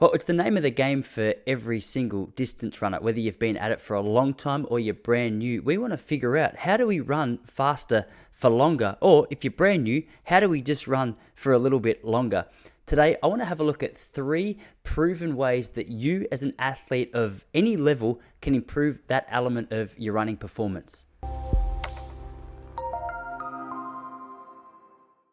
Well, it's the name of the game for every single distance runner, whether you've been at it for a long time or you're brand new. We want to figure out, how do we run faster for longer? Or if you're brand new, how do we just run for a little bit longer? Today, I want to have a look at 3 proven ways that you as an athlete of any level can improve that element of your running performance.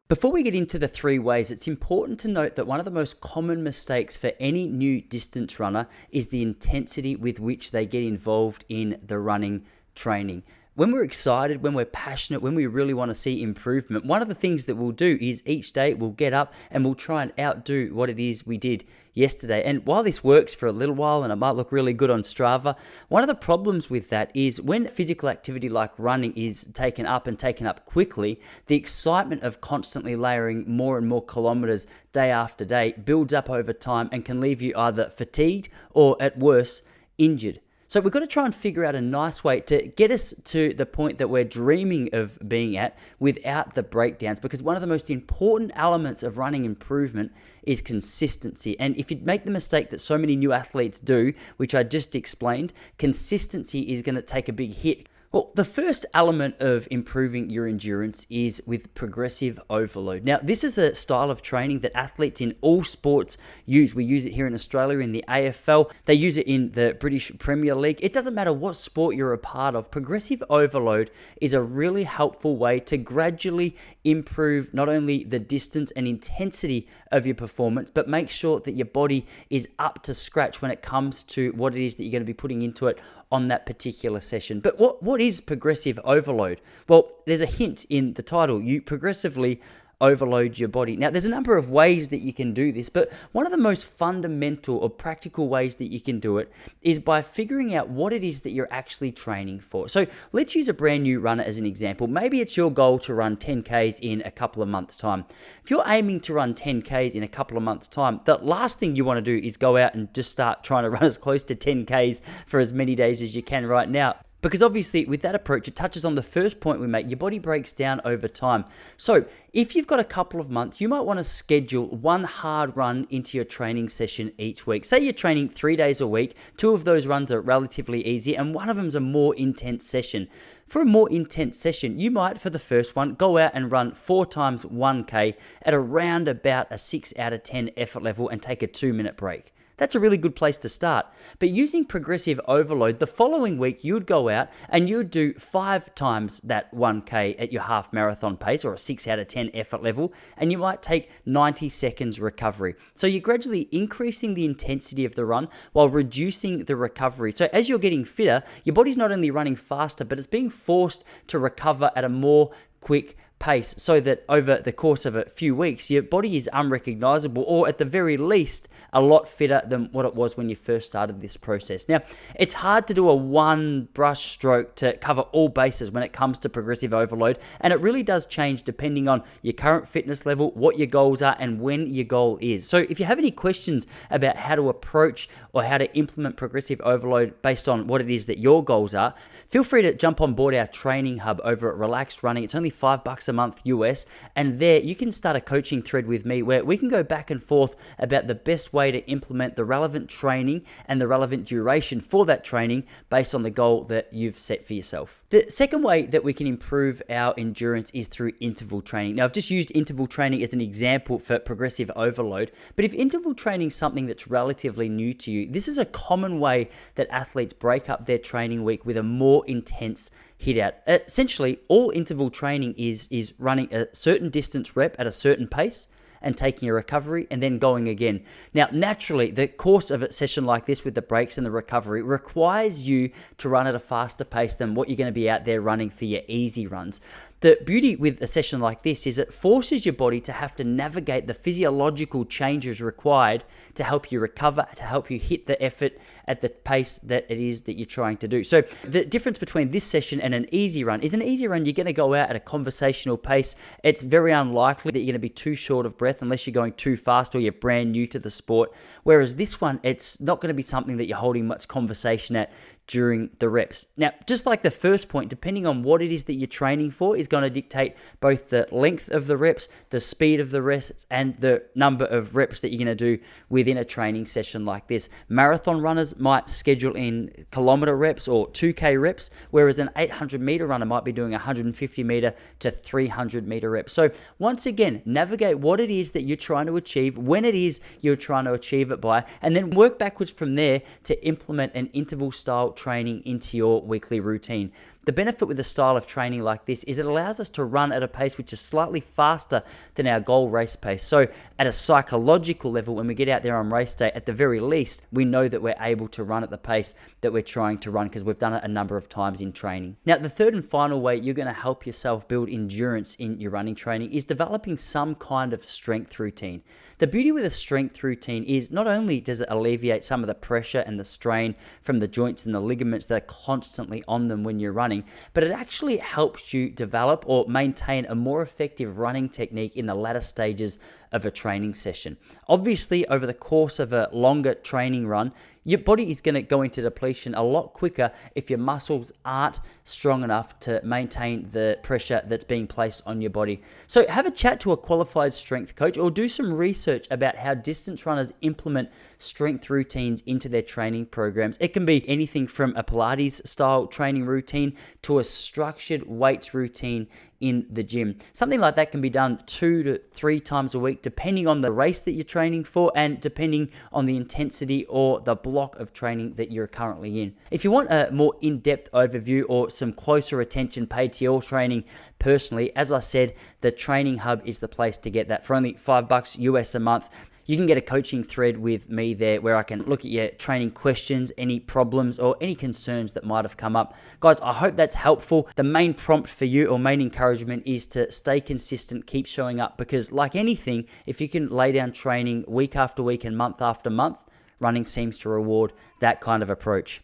Before we get into the 3 ways, it's important to note that one of the most common mistakes for any new distance runner is the intensity with which they get involved in the running training. When we're excited, when we're passionate, when we really want to see improvement, one of the things that we'll do is each day we'll get up and we'll try and outdo what it is we did yesterday. And while this works for a little while and it might look really good on Strava, one of the problems with that is when physical activity like running is taken up quickly, the excitement of constantly layering more and more kilometers day after day builds up over time and can leave you either fatigued or, at worst, injured. So we've got to try and figure out a nice way to get us to the point that we're dreaming of being at without the breakdowns, because one of the most important elements of running improvement is consistency. And if you make the mistake that so many new athletes do, which I just explained, consistency is going to take a big hit. Well, the first element of improving your endurance is with progressive overload. Now, this is a style of training that athletes in all sports use. We use it here in Australia in the AFL. They use it in the British Premier League. It doesn't matter what sport you're a part of. Progressive overload is a really helpful way to gradually improve not only the distance and intensity of your performance, but make sure that your body is up to scratch when it comes to what it is that you're going to be putting into it on that particular session. But what is progressive overload? Well, there's a hint in the title. You progressively overload your body. Now, there's a number of ways that you can do this, but one of the most fundamental or practical ways that you can do it is by figuring out what it is that you're actually training for. So let's use a brand new runner as an example. Maybe it's your goal to run 10Ks in a couple of months' time. If you're aiming to run 10Ks in a couple of months' time, the last thing you want to do is go out and just start trying to run as close to 10Ks for as many days as you can right now. Because obviously with that approach, it touches on the first point we make. Your body breaks down over time. So if you've got a couple of months, you might want to schedule one hard run into your training session each week. Say you're training 3 days a week. 2 of those runs are relatively easy and one of them is a more intense session. For a more intense session, you might, for the first one, go out and run 4 times 1K at around about a 6 out of 10 effort level and take a 2-minute break. That's a really good place to start. But using progressive overload, the following week you'd go out and you'd do 5 times that 1K at your half marathon pace or a 6 out of 10 effort level, and you might take 90 seconds recovery. So you're gradually increasing the intensity of the run while reducing the recovery. So as you're getting fitter, your body's not only running faster, but it's being forced to recover at a more quick pace, so that over the course of a few weeks, your body is unrecognizable, or at the very least, a lot fitter than what it was when you first started this process. Now, it's hard to do a one brush stroke to cover all bases when it comes to progressive overload, and it really does change depending on your current fitness level, what your goals are, and when your goal is. So if you have any questions about how to approach or how to implement progressive overload based on what it is that your goals are, feel free to jump on board our training hub over at Relaxed Running. It's only $5 a month US, and there you can start a coaching thread with me where we can go back and forth about the best way to implement the relevant training and the relevant duration for that training based on the goal that you've set for yourself. The second way that we can improve our endurance is through interval training. Now, I've just used interval training as an example for progressive overload, but if interval training is something that's relatively new to you, this is a common way that athletes break up their training week with a more intense hit out. Essentially, all interval training is running a certain distance rep at a certain pace and taking a recovery and then going again. Now, naturally, the course of a session like this with the breaks and the recovery requires you to run at a faster pace than what you're going to be out there running for your easy runs. The beauty with a session like this is it forces your body to have to navigate the physiological changes required to help you recover, to help you hit the effort at the pace that it is that you're trying to do. So the difference between this session and an easy run is an easy run, you're going to go out at a conversational pace. It's very unlikely that you're going to be too short of breath unless you're going too fast or you're brand new to the sport. Whereas this one, it's not going to be something that you're holding much conversation at during the reps. Now, just like the first point, depending on what it is that you're training for is going to dictate both the length of the reps, the speed of the reps, and the number of reps that you're going to do within a training session like this. Marathon runners might schedule in kilometer reps or 2K reps, whereas an 800 meter runner might be doing 150 meter to 300 meter reps. So once again, navigate what it is that you're trying to achieve, when it is you're trying to achieve it by, and then work backwards from there to implement an interval style training into your weekly routine. The benefit with a style of training like this is it allows us to run at a pace which is slightly faster than our goal race pace. So at a psychological level, when we get out there on race day, at the very least, we know that we're able to run at the pace that we're trying to run because we've done it a number of times in training. Now, the third and final way you're going to help yourself build endurance in your running training is developing some kind of strength routine. The beauty with a strength routine is not only does it alleviate some of the pressure and the strain from the joints and the ligaments that are constantly on them when you're running, but it actually helps you develop or maintain a more effective running technique in the latter stages of a training session. Obviously, over the course of a longer training run, your body is going to go into depletion a lot quicker if your muscles aren't strong enough to maintain the pressure that's being placed on your body. So have a chat to a qualified strength coach or do some research about how distance runners implement strength routines into their training programs. It can be anything from a Pilates style training routine to a structured weights routine in the gym. Something like that can be done 2 to 3 times a week, depending on the race that you're training for and depending on the intensity or the block of training that you're currently in. If you want a more in-depth overview or some closer attention paid to your training personally, as I said, the Training Hub is the place to get that. For only $5 US a month, you can get a coaching thread with me there where I can look at your training questions, any problems or any concerns that might have come up. Guys, I hope that's helpful. The main prompt for you or main encouragement is to stay consistent, keep showing up, because like anything, if you can lay down training week after week and month after month, running seems to reward that kind of approach.